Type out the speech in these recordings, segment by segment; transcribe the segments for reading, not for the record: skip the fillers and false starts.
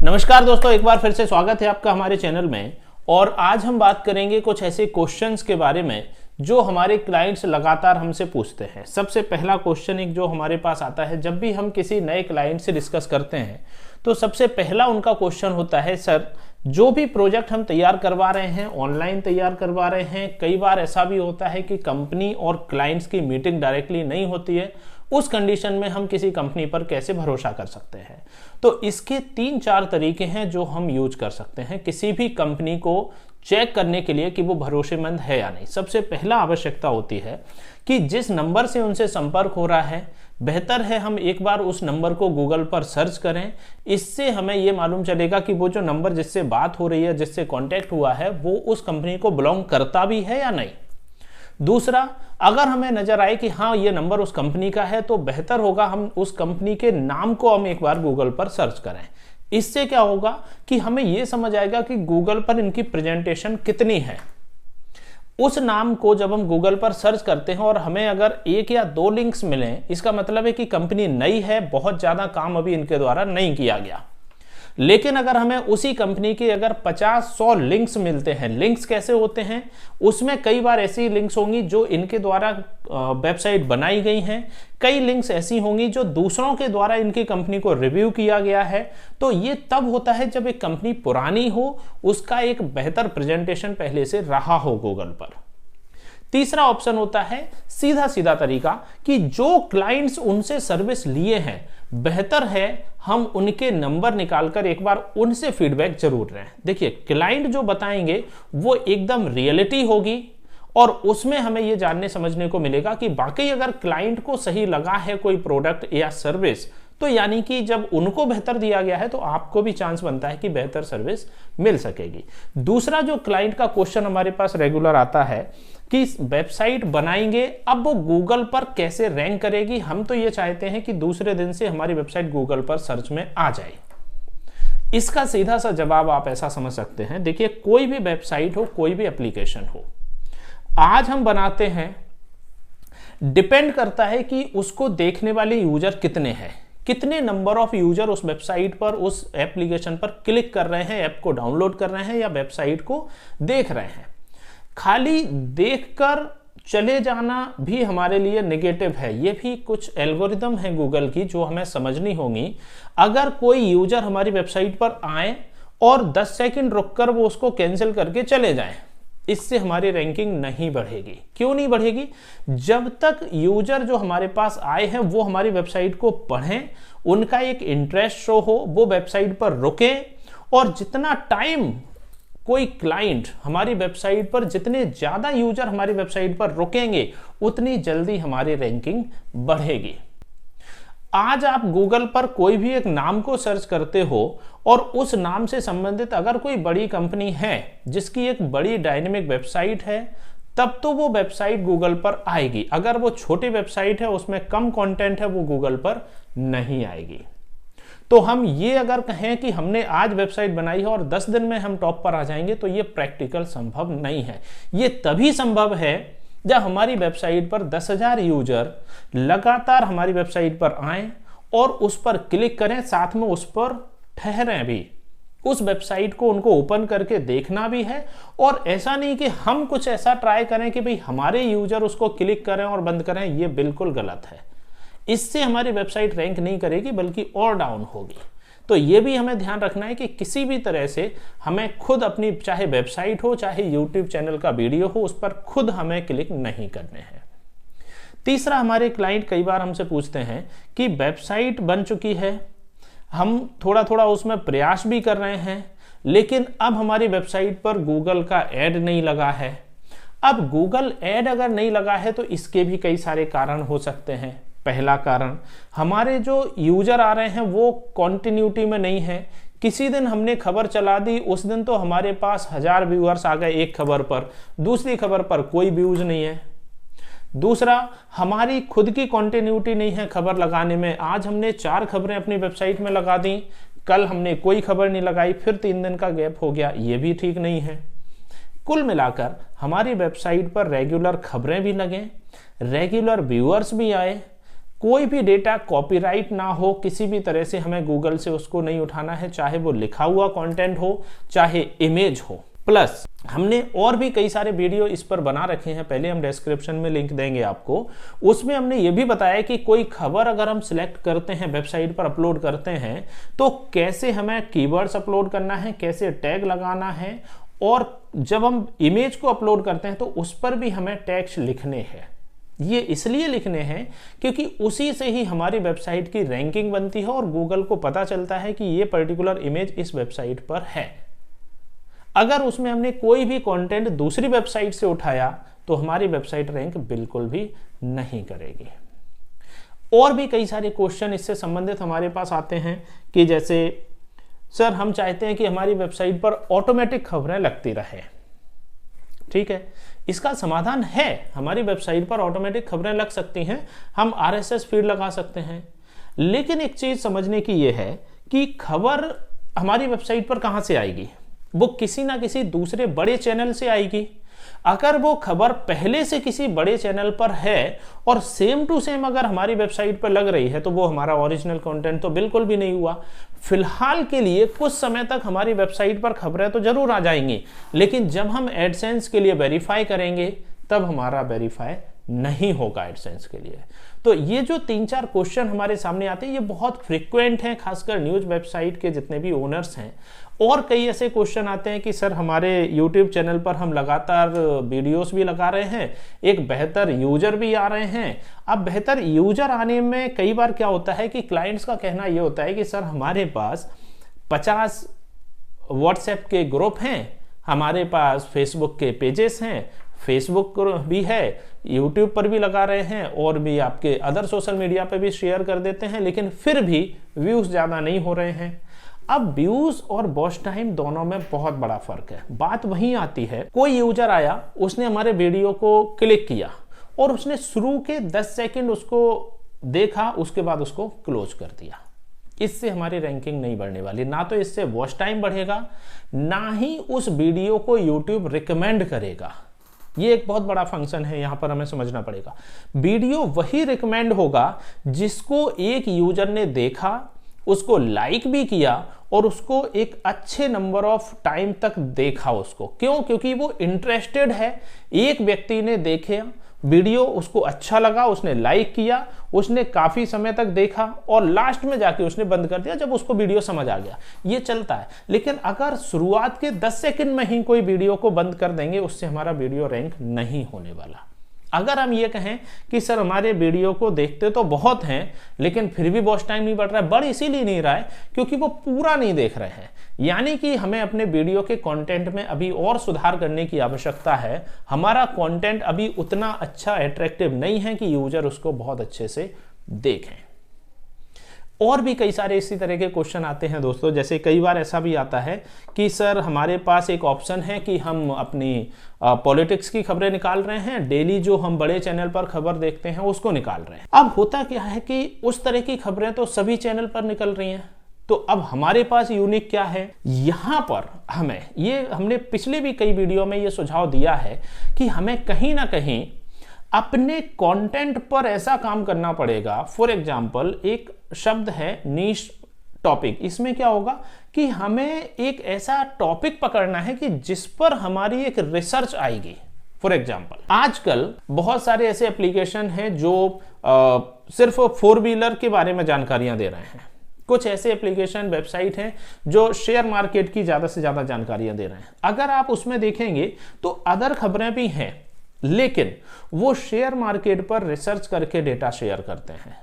नमस्कार दोस्तों, एक बार फिर से स्वागत है आपका हमारे चैनल में। और आज हम बात करेंगे कुछ ऐसे क्वेश्चंस के बारे में जो हमारे क्लाइंट्स लगातार हमसे पूछते हैं। सबसे पहला क्वेश्चन एक जो हमारे पास आता है जब भी हम किसी नए क्लाइंट से डिस्कस करते हैं, तो सबसे पहला उनका क्वेश्चन होता है, सर जो भी प्रोजेक्ट हम तैयार करवा रहे हैं, ऑनलाइन तैयार करवा रहे हैं, कई बार ऐसा भी होता है कि कंपनी और क्लाइंट्स की मीटिंग डायरेक्टली नहीं होती है, उस कंडीशन में हम किसी कंपनी पर कैसे भरोसा कर सकते हैं। तो इसके 3-4 तरीके हैं जो हम यूज कर सकते हैं किसी भी कंपनी को चेक करने के लिए कि वो भरोसेमंद है या नहीं। सबसे पहला आवश्यकता होती है कि जिस नंबर से उनसे संपर्क हो रहा है, बेहतर है हम एक बार उस नंबर को गूगल पर सर्च करें। इससे हमें ये मालूम चलेगा कि वो जो नंबर जिससे बात हो रही है, जिससे कांटेक्ट हुआ है, वो उस कंपनी को बिलोंग करता भी है या नहीं। दूसरा, अगर हमें नजर आए कि हाँ ये नंबर उस कंपनी का है, तो बेहतर होगा हम उस कंपनी के नाम को हम एक बार गूगल पर सर्च करें। इससे क्या होगा कि हमें यह समझ आएगा कि गूगल पर इनकी प्रेजेंटेशन कितनी है। उस नाम को जब हम गूगल पर सर्च करते हैं और हमें अगर 1 या 2 लिंक्स मिलें, इसका मतलब है कि कंपनी नई है, बहुत ज्यादा काम अभी इनके द्वारा नहीं किया गया। लेकिन अगर हमें उसी कंपनी के अगर 50-100 लिंक्स मिलते हैं, लिंक्स कैसे होते हैं, उसमें कई बार ऐसी लिंक्स होंगी जो इनके द्वारा वेबसाइट बनाई गई हैं, कई लिंक्स ऐसी होंगी जो दूसरों के द्वारा इनकी कंपनी को रिव्यू किया गया है। तो ये तब होता है जब एक कंपनी पुरानी हो, उसका एक बेहतर प्रेजेंटेशन पहले से रहा हो गूगल पर। तीसरा ऑप्शन होता है सीधा सीधा तरीका कि जो क्लाइंट्स उनसे सर्विस लिए हैं, बेहतर है हम उनके नंबर निकालकर एक बार उनसे फीडबैक जरूर लें। देखिए, क्लाइंट जो बताएंगे वो एकदम रियलिटी होगी और उसमें हमें ये जानने समझने को मिलेगा कि वाकई अगर क्लाइंट को सही लगा है कोई प्रोडक्ट या सर्विस, तो यानी कि जब उनको बेहतर दिया गया है तो आपको भी चांस बनता है कि बेहतर सर्विस मिल सकेगी। दूसरा जो क्लाइंट का क्वेश्चन हमारे पास रेगुलर आता है कि वेबसाइट बनाएंगे, अब वो गूगल पर कैसे रैंक करेगी। हम तो ये चाहते हैं कि दूसरे दिन से हमारी वेबसाइट गूगल पर सर्च में आ जाए। इसका सीधा सा जवाब आप ऐसा समझ सकते हैं, देखिए कोई भी वेबसाइट हो, कोई भी एप्लीकेशन हो, आज हम बनाते हैं, डिपेंड करता है कि उसको देखने वाले यूजर कितने हैं, कितने नंबर ऑफ यूजर उस वेबसाइट पर, उस एप्लीकेशन पर क्लिक कर रहे हैं, ऐप को डाउनलोड कर रहे हैं या वेबसाइट को देख रहे हैं। खाली देखकर चले जाना भी हमारे लिए नेगेटिव है। ये भी कुछ एल्गोरिदम है गूगल की जो हमें समझनी होगी। अगर कोई यूजर हमारी वेबसाइट पर आए और 10 सेकंड रुककर वो उसको कैंसिल करके चले जाएं, इससे हमारी रैंकिंग नहीं बढ़ेगी। क्यों नहीं बढ़ेगी? जब तक यूजर जो हमारे पास आए हैं वो हमारी वेबसाइट को पढ़ें, उनका एक इंटरेस्ट शो हो, वो वेबसाइट पर रुकें, और जितना टाइम कोई क्लाइंट हमारी वेबसाइट पर, जितने ज्यादा यूजर हमारी वेबसाइट पर रुकेंगे, उतनी जल्दी हमारी रैंकिंग बढ़ेगी। आज आप गूगल पर कोई भी एक नाम को सर्च करते हो और उस नाम से संबंधित अगर कोई बड़ी कंपनी है जिसकी एक बड़ी डायनेमिक वेबसाइट है, तब तो वो वेबसाइट गूगल पर आएगी। अगर वो छोटी वेबसाइट है, उसमें कम कंटेंट है, वो गूगल पर नहीं आएगी। तो हम ये अगर कहें कि हमने आज वेबसाइट बनाई है और 10 दिन में हम टॉप पर आ जाएंगे, तो ये प्रैक्टिकल संभव नहीं है। ये तभी संभव है जब हमारी वेबसाइट पर 10,000 यूजर लगातार हमारी वेबसाइट पर आएं और उस पर क्लिक करें, साथ में उस पर ठहरें भी, उस वेबसाइट को उनको ओपन करके देखना भी है। और ऐसा नहीं कि हम कुछ ऐसा ट्राई करें कि भाई हमारे यूजर उसको क्लिक करें और बंद करें, ये बिल्कुल गलत है। इससे हमारी वेबसाइट रैंक नहीं करेगी बल्कि और डाउन होगी। तो ये भी हमें ध्यान रखना है कि किसी भी तरह से हमें खुद अपनी, चाहे वेबसाइट हो चाहे यूट्यूब चैनल का वीडियो हो, उस पर खुद हमें क्लिक नहीं करने हैं। तीसरा, हमारे क्लाइंट कई बार हमसे पूछते हैं कि वेबसाइट बन चुकी है, हम थोड़ा थोड़ा उसमें प्रयास भी कर रहे हैं, लेकिन अब हमारी वेबसाइट पर गूगल का ऐड नहीं लगा है। अब गूगल ऐड अगर नहीं लगा है तो इसके भी कई सारे कारण हो सकते हैं। पहला कारण, हमारे जो यूजर आ रहे हैं वो कॉन्टिन्यूटी में नहीं है। किसी दिन हमने खबर चला दी, उस दिन तो हमारे पास 1000 व्यूअर्स आ गए एक खबर पर, दूसरी खबर पर कोई व्यूज नहीं है। दूसरा, हमारी खुद की कॉन्टिन्यूटी नहीं है खबर लगाने में। आज हमने 4 खबरें अपनी वेबसाइट में लगा दी, कल हमने कोई खबर नहीं लगाई, फिर 3 दिन का गैप हो गया, ये भी ठीक नहीं है। कुल मिलाकर हमारी वेबसाइट पर रेगुलर खबरें भी लगें, रेगुलर व्यूअर्स भी आए, कोई भी डेटा कॉपीराइट ना हो, किसी भी तरह से हमें गूगल से उसको नहीं उठाना है, चाहे वो लिखा हुआ कंटेंट हो चाहे इमेज हो। प्लस हमने और भी कई सारे वीडियो इस पर बना रखे हैं, पहले हम डिस्क्रिप्शन में लिंक देंगे आपको। उसमें हमने ये भी बताया कि कोई खबर अगर हम सिलेक्ट करते हैं, वेबसाइट पर अपलोड करते हैं, तो कैसे हमें कीवर्ड्स अपलोड करना है, कैसे टैग लगाना है, और जब हम इमेज को अपलोड करते हैं तो उस पर भी हमें टैग्स लिखने हैं। ये इसलिए लिखने हैं क्योंकि उसी से ही हमारी वेबसाइट की रैंकिंग बनती है और गूगल को पता चलता है कि ये पर्टिकुलर इमेज इस वेबसाइट पर है। अगर उसमें हमने कोई भी कंटेंट दूसरी वेबसाइट से उठाया तो हमारी वेबसाइट रैंक बिल्कुल भी नहीं करेगी। और भी कई सारे क्वेश्चन इससे संबंधित हमारे पास आते हैं कि जैसे सर हम चाहते हैं कि हमारी वेबसाइट पर ऑटोमेटिक खबरें लगती रहे। ठीक है, इसका समाधान है, हमारी वेबसाइट पर ऑटोमेटिक खबरें लग सकती हैं, हम आरएसएस फीड लगा सकते हैं। लेकिन एक चीज समझने की यह है कि खबर हमारी वेबसाइट पर कहां से आएगी, वो किसी ना किसी दूसरे बड़े चैनल से आएगी। अगर वो खबर पहले से किसी बड़े चैनल पर है और सेम टू सेम अगर हमारी वेबसाइट पर लग रही है तो वो हमारा ओरिजिनल कंटेंट तो बिल्कुल भी नहीं हुआ। फिलहाल के लिए कुछ समय तक हमारी वेबसाइट पर खबरें तो जरूर आ जाएंगी, लेकिन जब हम एडसेंस के लिए वेरीफाई करेंगे तब हमारा वेरीफाई नहीं होगा एडसेंस के लिए। तो ये जो 3-4 क्वेश्चन हमारे सामने आते हैं ये बहुत फ्रिक्वेंट हैं, खासकर न्यूज वेबसाइट के जितने भी ओनर्स हैं। और कई ऐसे क्वेश्चन आते हैं कि सर हमारे YouTube चैनल पर हम लगातार वीडियोस भी लगा रहे हैं, एक बेहतर यूजर भी आ रहे हैं। अब बेहतर यूजर आने में कई बार क्या होता है कि क्लाइंट्स का कहना ये होता है कि सर हमारे पास 50 व्हाट्सएप के ग्रुप हैं, हमारे पास फेसबुक के पेजेस हैं, फेसबुक भी है, यूट्यूब पर भी लगा रहे हैं और भी आपके अदर सोशल मीडिया पर भी शेयर कर देते हैं, लेकिन फिर भी व्यूज ज़्यादा नहीं हो रहे हैं। अब व्यूज और वॉच टाइम दोनों में बहुत बड़ा फर्क है। बात वहीं आती है, कोई यूजर आया, उसने हमारे वीडियो को क्लिक किया और उसने शुरू के 10 सेकंड उसको देखा, उसके बाद उसको क्लोज कर दिया। इससे हमारी रैंकिंग नहीं बढ़ने वाली, ना तो इससे वॉच टाइम बढ़ेगा, ना ही उस वीडियो को यूट्यूब रिकमेंड करेगा। ये एक बहुत बड़ा फंक्शन है, यहां पर हमें समझना पड़ेगा। वीडियो वही रिकमेंड होगा जिसको एक यूजर ने देखा, उसको लाइक भी किया और उसको एक अच्छे नंबर ऑफ टाइम तक देखा उसको। क्यों? क्योंकि वो इंटरेस्टेड है। एक व्यक्ति ने देखे वीडियो, उसको अच्छा लगा, उसने लाइक किया, उसने काफी समय तक देखा और लास्ट में जाके उसने बंद कर दिया जब उसको वीडियो समझ आ गया। ये चलता है। लेकिन अगर शुरुआत के 10 सेकंड में ही कोई वीडियो को बंद कर देंगे, उससे हमारा वीडियो रैंक नहीं होने वाला। अगर हम ये कहें कि सर हमारे वीडियो को देखते तो बहुत हैं लेकिन फिर भी वॉच टाइम नहीं बढ़ रहा है, बढ़ इसीलिए नहीं रहा है क्योंकि वो पूरा नहीं देख रहे हैं। यानी कि हमें अपने वीडियो के कंटेंट में अभी और सुधार करने की आवश्यकता है। हमारा कंटेंट अभी उतना अच्छा अट्रैक्टिव नहीं है कि यूजर उसको बहुत अच्छे से देखें। और भी कई सारे इसी तरह के क्वेश्चन आते हैं दोस्तों। जैसे कई बार ऐसा भी आता है कि सर हमारे पास एक ऑप्शन है कि हम अपनी पॉलिटिक्स की खबरें निकाल रहे हैं, डेली जो हम बड़े चैनल पर खबर देखते हैं उसको निकाल रहे हैं। अब होता क्या है कि उस तरह की खबरें तो सभी चैनल पर निकल रही हैं, तो अब हमारे पास यूनिक क्या है? यहां पर हमने पिछले भी कई वीडियो में ये सुझाव दिया है कि हमें कहीं ना कहीं अपने कंटेंट पर ऐसा काम करना पड़ेगा। फॉर एग्जाम्पल एक शब्द है नीश टॉपिक। इसमें क्या होगा कि हमें एक ऐसा टॉपिक पकड़ना है कि जिस पर हमारी एक रिसर्च आएगी। फॉर एग्जाम्पल आजकल बहुत सारे ऐसे एप्लीकेशन हैं जो सिर्फ 4 व्हीलर के बारे में जानकारियां दे रहे हैं। कुछ ऐसे एप्लीकेशन वेबसाइट हैं जो शेयर मार्केट की ज्यादा से ज्यादा जानकारियां दे रहे हैं। अगर आप उसमें देखेंगे तो अदर खबरें भी हैं, लेकिन वो शेयर मार्केट पर रिसर्च करके डेटा शेयर करते हैं।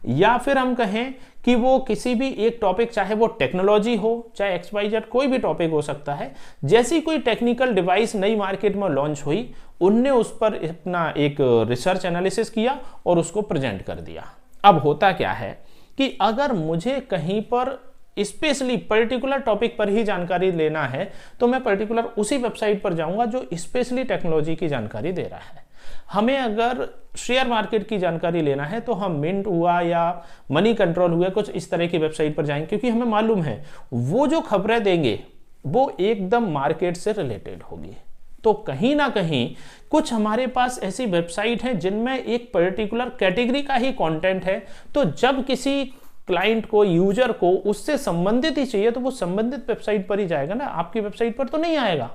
या फिर हम कहें कि वो किसी भी एक टॉपिक, चाहे वो टेक्नोलॉजी हो चाहे XYZ कोई भी टॉपिक हो सकता है, जैसी कोई टेक्निकल डिवाइस नई मार्केट में लॉन्च हुई, उनने उस पर अपना एक रिसर्च एनालिसिस किया और उसको प्रेजेंट कर दिया। अब होता क्या है कि अगर मुझे कहीं पर स्पेशली पर्टिकुलर टॉपिक पर ही जानकारी लेना है तो मैं पर्टिकुलर उसी वेबसाइट पर जाऊंगा जो स्पेशली टेक्नोलॉजी की जानकारी दे रहा है। हमें अगर शेयर मार्केट की जानकारी लेना है तो हम मिंट हुआ या मनी कंट्रोल हुआ, कुछ इस तरह की वेबसाइट पर जाएंगे, क्योंकि हमें मालूम है वो जो खबरें देंगे वो एकदम मार्केट से रिलेटेड होगी। तो कहीं ना कहीं कुछ हमारे पास ऐसी वेबसाइट हैं जिनमें एक पर्टिकुलर कैटेगरी का ही कंटेंट है, तो जब किसी क्लाइंट को, यूजर को उससे संबंधित ही चाहिए तो वो संबंधित वेबसाइट पर ही जाएगा ना, आपकी वेबसाइट पर तो नहीं आएगा।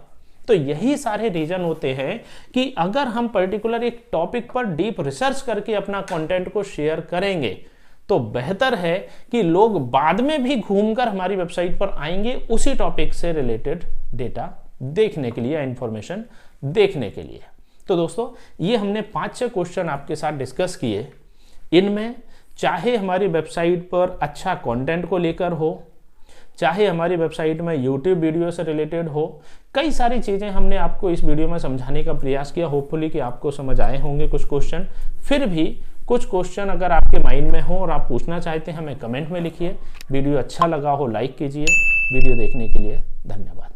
तो यही सारे रीजन होते हैं कि अगर हम पर्टिकुलर एक टॉपिक पर डीप रिसर्च करके अपना कंटेंट को शेयर करेंगे तो बेहतर है कि लोग बाद में भी घूमकर हमारी वेबसाइट पर आएंगे उसी टॉपिक से रिलेटेड डेटा देखने के लिए, इंफॉर्मेशन देखने के लिए। तो दोस्तों, ये हमने 5-6 क्वेश्चन आपके साथ डिस्कस किए। इनमें चाहे हमारी वेबसाइट पर अच्छा कंटेंट को लेकर हो, चाहे हमारी वेबसाइट में यूट्यूब वीडियो से रिलेटेड हो, कई सारी चीज़ें हमने आपको इस वीडियो में समझाने का प्रयास किया। होपफुली कि आपको समझ आए होंगे कुछ क्वेश्चन। फिर भी कुछ क्वेश्चन अगर आपके माइंड में हो और आप पूछना चाहते हैं, हमें कमेंट में लिखिए। वीडियो अच्छा लगा हो लाइक कीजिए। वीडियो देखने के लिए धन्यवाद।